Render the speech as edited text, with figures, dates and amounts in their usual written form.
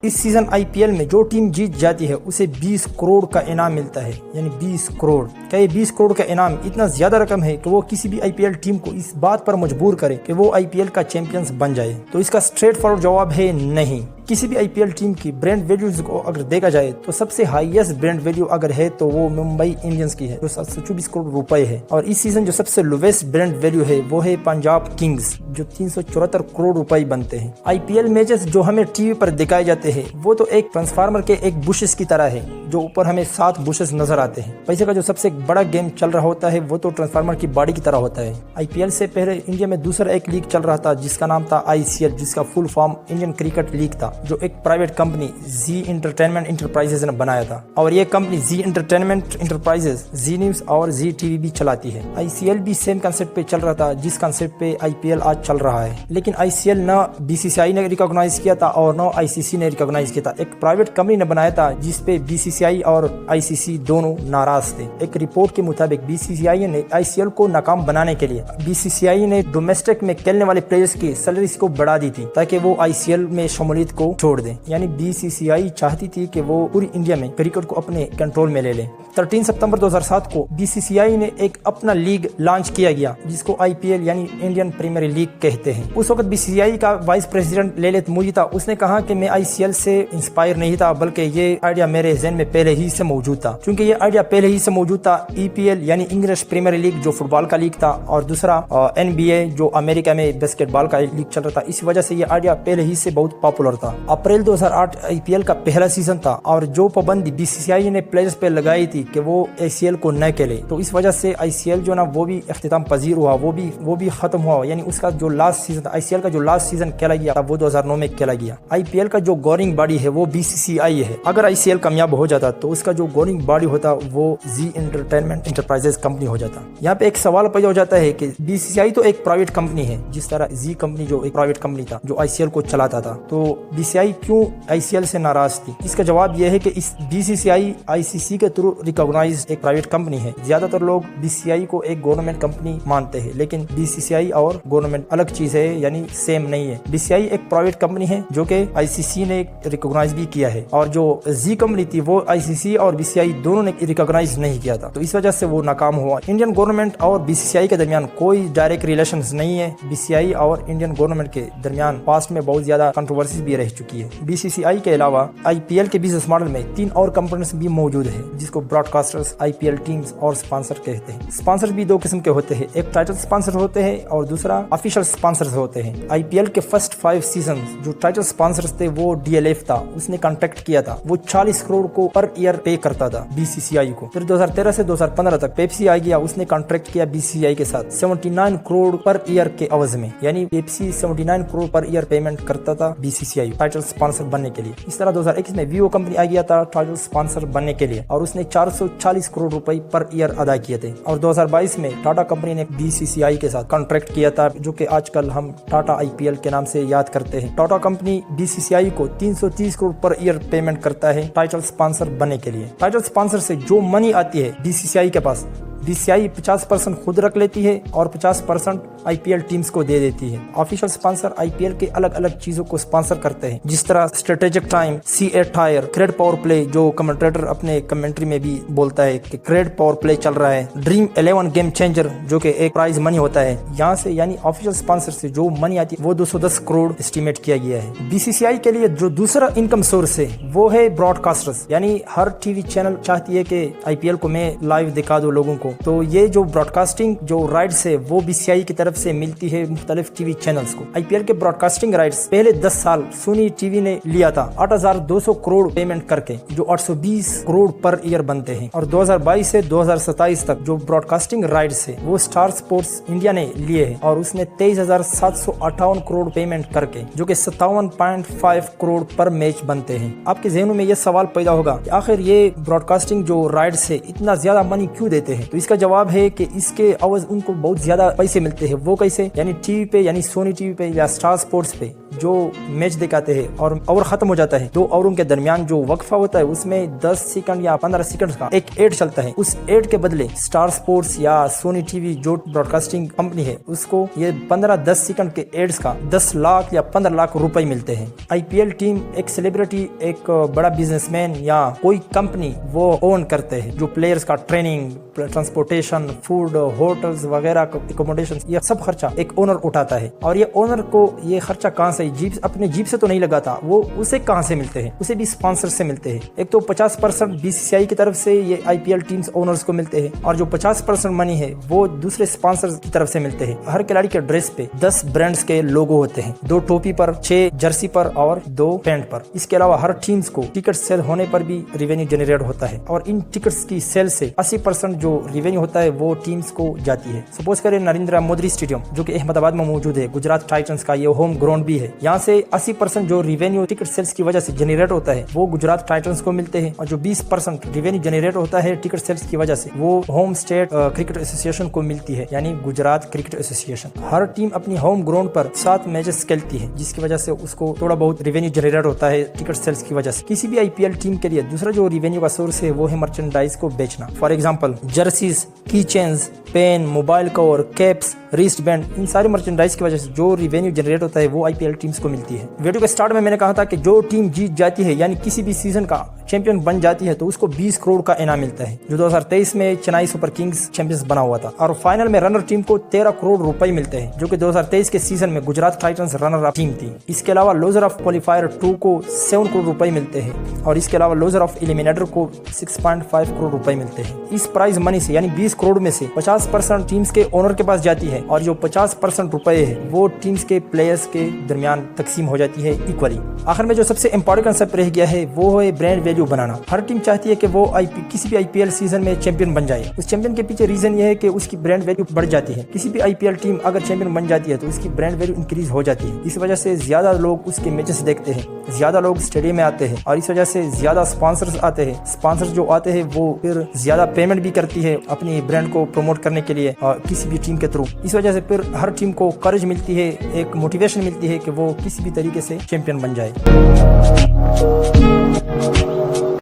इस season IPL में जो टीम जीत जाती है उसे 20 करोड़ का इनाम मिलता है, यानी 20 करोड़। क्या ये 20 करोड़ का इनाम इतना ज्यादा रकम है कि वो किसी भी आईपीएल टीम को इस बात पर मजबूर करे कि वो आईपीएल का चैंपियंस बन जाए? तो इसका स्ट्रेट फॉरवर्ड जवाब है नहीं। किसी भी आईपीएल टीम की ब्रांड वैल्यूज को अगर देखा जाए तो सबसे हाईएस्ट ब्रांड वैल्यू अगर है तो वो मुंबई इंडियंस की है, जो 724 करोड़ रुपए है। और इस सीजन जो सबसे लोवेस्ट ब्रांड वैल्यू है वो है पंजाब किंग्स, जो 374 करोड़ रुपए बनते हैं। आईपीएल मैचेस जो हमें टीवी पर दिखाए जाते हैं वो तो एक ट्रांसफार्मर के एक बुशेस की तरह है, जो ऊपर हमें 7 बुशेस नजर आते हैं। पैसे का जो सबसे बड़ा गेम चल रहा होता है वो तो ट्रांसफार्मर की बॉडी की तरह होता है। आईपीएल से पहले इंडिया में दूसरा एक लीग चल रहा था जिसका नाम था आईसीएल, जिसका full form Indian cricket league था, जो एक प्राइवेट कंपनी जी एंटरटेनमेंट इंटरप्राइजेज ने बनाया था। और ये कंपनी जी एंटरटेनमेंट इंटरप्राइजेज जी न्यूज और जी टीवी भी चलाती है। आईसीएल भी सेम कंसेप्ट पे चल रहा था जिस कंसेप्ट पे आईपीएल आज चल रहा है, लेकिन आईसीएल न बीसीसीआई ने रिकॉग्नाइज किया था और न आईसीसी ने रिकॉग्नाइज किया था। एक प्राइवेट कंपनी ने बनाया था जिसपे बीसीसीआई और आईसीसी दोनों नाराज थे। एक रिपोर्ट के मुताबिक बीसीसीआई ने आईसीएल को नाकाम बनाने के लिए बीसीसीआई ने डोमेस्टिक में खेलने वाले प्लेयर्स की सैलरीज को बढ़ा दी थी ताकि वो आईसीएल में शमूलियत को छोड़ दें। यानी बीसीसीआई चाहती थी कि वो पूरी इंडिया में क्रिकेट को अपने कंट्रोल में ले ले। 13 सितंबर 2007 को बीसीसीआई ने एक अपना लीग लॉन्च किया गया जिसको आईपीएल यानी इंडियन प्रीमियर लीग कहते हैं। उस वक्त बीसीसीआई का वाइस प्रेसिडेंट ललित मोदी था। उसने कहा कि मैं आईसीएल से इंस्पायर नहीं था, बल्कि ये आइडिया मेरे ज़हन में पहले ही से मौजूद था। क्योंकि ये आइडिया पहले ही से मौजूद था, ईपीएल यानी इंग्लिश प्रीमियर लीग जो फुटबॉल का लीग था, और दूसरा एनबीए जो अमेरिका में बास्केटबॉल का लीग चल रहा था। इस वजह से ये आइडिया पहले ही से बहुत पॉपुलर था। अप्रैल 2008 आईपीएल का पहला सीजन था और जो पाबंदी बीसीसीआई ने प्लेयर्स पे लगाई थी कि वो आईसीएल को न खेले, तो इस वजह से आईसीएल जो ना वो भी इख्तिताम पजीर हुआ, वो भी खत्म हुआ। यानी उसका जो लास्ट सीजन था, आईसीएल का जो लास्ट सीजन खेला गया था वो 2009 में खेला गया। आईपीएल का जो गवर्निंग बॉडी है वो बीसीसीआई है। अगर आईसीएल कामयाब हो जाता तो उसका जो गवर्निंग बॉडी होता वो जी एंटरटेनमेंट इंटरप्राइजेज कंपनी हो जाता। यहाँ पे एक सवाल पैदा हो जाता है कि बीसीसीआई तो एक प्राइवेट कंपनी है, जिस तरह जी कंपनी जो एक प्राइवेट कंपनी था जो आईसीएल को चलाता था, तो बीसीसीआई क्यों आईसीएल से नाराज थी? इसका जवाब यह है कि इस बीसीसीआई आईसीसी के थ्रू रिकॉग्नाइज एक प्राइवेट कंपनी है। ज्यादातर लोग बीसीसीआई को एक गवर्नमेंट कंपनी मानते हैं, लेकिन बीसीसीआई और गवर्नमेंट अलग चीज है, यानी सेम नहीं है। बीसीसीआई एक प्राइवेट कंपनी है जो कि आईसीसी ने रिकॉग्नाइज भी किया है, और जो जी कंपनी थी वो आईसीसी और बीसीसीआई दोनों ने रिकॉग्नाइज नहीं किया था, तो इस वजह से वो नाकाम हुआ। इंडियन गवर्नमेंट और बीसीसीआई के दरमियान कोई डायरेक्ट रिलेशन नहीं है। बीसीसीआई और इंडियन गवर्नमेंट के दरमियान पास्ट में बहुत ज्यादा कंट्रोवर्सी भी रह चुकी है। बीसीसीआई के अलावा आईपीएल के बिजनेस मॉडल में 3 और कंपोनेंट्स भी मौजूद है, जिसको ब्रॉडकास्टर्स, आईपीएल टीम्स और स्पॉन्सर कहते हैं। स्पॉन्सर भी 2 किस्म के होते हैं, एक टाइटल स्पॉन्सर होते हैं और दूसरा ऑफिशियल स्पॉन्सर्स होते हैं। आईपीएल के फर्स्ट 5 सीजन जो टाइटल स्पॉन्सर्स थे वो डीएलएफ था, उसने कॉन्ट्रैक्ट किया था, वो 40 करोड़ को पर ईयर पे करता था बीसीसीआई को। फिर 2013 से 2015 तक पेप्सी आ गया, उसने कॉन्ट्रैक्ट किया बीसीसीआई के साथ 79 करोड़ पर ईयर के अवज में, यानी Pepsi 79 crore per year payment करता था बीसीसीआई टाइटल स्पॉन्सर बनने के लिए। इस तरह 2021 में वीवो कंपनी आ गया था टाइटल स्पॉन्सर बनने के लिए, और उसने 440 करोड़ रुपए पर ईयर अदा किए थे। और 2022 में टाटा कंपनी ने बीसीसीआई के साथ कॉन्ट्रैक्ट किया था, जो कि आजकल हम टाटा आईपीएल के नाम से याद करते हैं। टाटा कंपनी बीसीसीआई को 330 करोड़ पर ईयर पेमेंट करता है टाइटल स्पॉन्सर बनने के लिए। टाइटल स्पॉन्सर से जो मनी आती है बीसीसीआई के पास, बीसीसीआई 50% खुद रख लेती है और 50% आईपीएल टीम्स को दे देती है। ऑफिशियल स्पॉन्सर आईपीएल के अलग अलग चीजों को स्पॉन्सर करते हैं, जिस तरह strategic time, CEAT tyre, CRED power play, जो कमेंटेटर अपने कमेंट्री में भी बोलता है कि क्रेड पावर प्ले चल रहा है, ड्रीम 11 गेम चेंजर जो कि एक प्राइज मनी होता है। यहाँ से यानी ऑफिशियल स्पॉन्सर से जो मनी आती है वो 210 करोड़ एस्टिमेट किया गया है। बीसीसीआई के लिए जो दूसरा इनकम सोर्स है वो है ब्रॉडकास्टर्स, यानी हर टीवी चैनल चाहती है कि आईपीएल को मैं लाइव दिखा दूं लोगों को, तो ये जो ब्रॉडकास्टिंग जो राइट्स है वो बीसीसीआई की तरफ से मिलती है मुख्तलिफ टीवी चैनल्स को। आईपीएल के ब्रॉडकास्टिंग राइट्स पहले 10 साल सोनी टीवी ने लिया था 8,200 करोड़ पेमेंट करके, जो 820 करोड़ पर ईयर बनते हैं। और 2022 से 2027 तक जो ब्रॉडकास्टिंग राइट्स है वो स्टार स्पोर्ट्स इंडिया ने लिए है, और उसने 23,758 करोड़ पेमेंट करके, जो कि 57.5 करोड़ पर मैच बनते हैं। आपके जहनों में ये सवाल पैदा होगा कि आखिर ये ब्रॉडकास्टिंग जो राइट्स है इतना ज्यादा मनी क्यों देते हैं? तो तो इसका जवाब है कि इसके अवज उनको बहुत ज्यादा पैसे मिलते हैं। वो कैसे? यानी टीवी पे, यानी सोनी टीवी पे या स्टार स्पोर्ट्स पे जो मैच दिखाते हैं और ओवर खत्म हो जाता है, दो ओवरों के दरमियान जो वक्फा होता है उसमें 10 सेकंड या 15 सेकंड का एक एड चलता है। उस एड के बदले स्टार स्पोर्ट्स या सोनी टीवी जो ब्रॉडकास्टिंग कंपनी है उसको ये 15-10 सेकंड के एड्स का 10 लाख या 15 लाख रुपए मिलते हैं। आईपीएल टीम एक सेलिब्रिटी, एक बड़ा बिजनेसमैन या कोई कंपनी वो ओन करते हैं, जो प्लेयर्स का ट्रेनिंग, ट्रांसपोर्टेशन, फूड, होटल्स वगैरह, एकोमोडेशन, ये सब खर्चा एक ओनर उठाता है। और ये ओनर को ये खर्चा कहाँ से, अपने जीप से तो नहीं लगाता, वो उसे कहाँ से मिलते हैं? उसे भी स्पॉन्सर से मिलते हैं। एक तो 50% बीसीसीआई की तरफ से ये आईपीएल टीम्स ओनर्स को मिलते हैं और जो 50% मनी है वो दूसरे स्पॉन्सर की तरफ से मिलते हैं। हर खिलाड़ी के ड्रेस पे 10 ब्रांड्स के लोगो होते हैं, 2 टोपी पर, 6 जर्सी पर और 2 पैंट पर। इसके अलावा हर टीम्स को टिकट सेल होने पर भी रेवेन्यू जनरेट होता है और इन टिकट्स की सेल से 80% जो रेवेन्यू होता है वो टीम्स को जाती है। सपोज करें नरेंद्र मोदी स्टेडियम जो कि अहमदाबाद में मौजूद है, गुजरात टाइटंस का ये होम ग्राउंड भी है। यहाँ से 80% जो रेवेन्यू टिकट सेल्स की वजह से जनरेट होता है वो गुजरात टाइटंस को मिलते हैं और जो 20% रेवेन्यू जनरेट होता है टिकट सेल्स की वजह से वो होम स्टेट क्रिकेट एसोसिएशन को मिलती है, यानी गुजरात क्रिकेट एसोसिएशन। हर टीम अपनी होम ग्राउंड पर 7 मैचेस खेलती है जिसकी वजह से उसको थोड़ा बहुत रेवेन्यू जनरेट होता है टिकट सेल्स की वजह से। किसी भी आईपीएल टीम के लिए दूसरा जो रेवेन्यू का सोर्स है वो है मर्चेंडाइज को बेचना। For example jerseys, key chains, pen, mobile cover, caps, wrist band, इन सारी मर्चेंडाइज की वजह से जो रेवेन्यू जनरेट होता है वो आईपीएल टीम्स को मिलती है। वीडियो के स्टार्ट में मैंने कहा था कि जो टीम जीत जाती है यानी किसी भी सीजन का चैंपियन बन जाती है तो उसको 20 करोड़ का इनाम मिलता है, जो 2023 में चेन्नई सुपर किंग्स चैंपियंस बना हुआ था। और फाइनल में रनर टीम को 13 करोड़ रुपए मिलते हैं, जो कि 2023 के सीजन में Gujarat Titans runner up team थी। इसके अलावा लूजर ऑफ क्वालिफायर 2 को 7 करोड़ रुपए मिलते हैं और इसके अलावा लूजर ऑफ एलिमिनेटर को 6.5 करोड़ रुपए मिलते हैं। इस प्राइज मनी से यानी 20 करोड़ में से 50% टीम्स के ओनर के पास जाती है और जो 50% रुपए है वो टीम्स के प्लेयर्स के दरमियान तकसीम हो जाती है इक्वली। आखिर में जो सबसे इंपॉर्टेंट कंसेप्ट रह गया है वो है ब्रांड वैल्यू बनाना। हर टीम चाहती है कि वो किसी भी आईपीएल सीजन में चैंपियन बन जाए। उस चैंपियन के पीछे रीजन ये है कि उसकी ब्रांड वैल्यू बढ़ जाती है। किसी भी आईपीएल टीम अगर चैंपियन बन जाती है तो उसकी ब्रांड वैल्यू इंक्रीज हो जाती है। इस वजह से ज्यादा लोग उसके मैचेस देखते हैं, ज्यादा लोग स्टेडियम में आते हैं और इस वजह से ज्यादा स्पॉन्सर्स आते हैं। स्पॉन्सर्स जो आते हैं वो फिर ज्यादा पेमेंट भी करती है अपनी ब्रांड को प्रमोट करने के लिए किसी भी टीम के थ्रू। इस वजह से फिर हर टीम को करेज मिलती है, एक मोटिवेशन मिलती है कि वो किसी भी तरीके से चैंपियन बन जाए।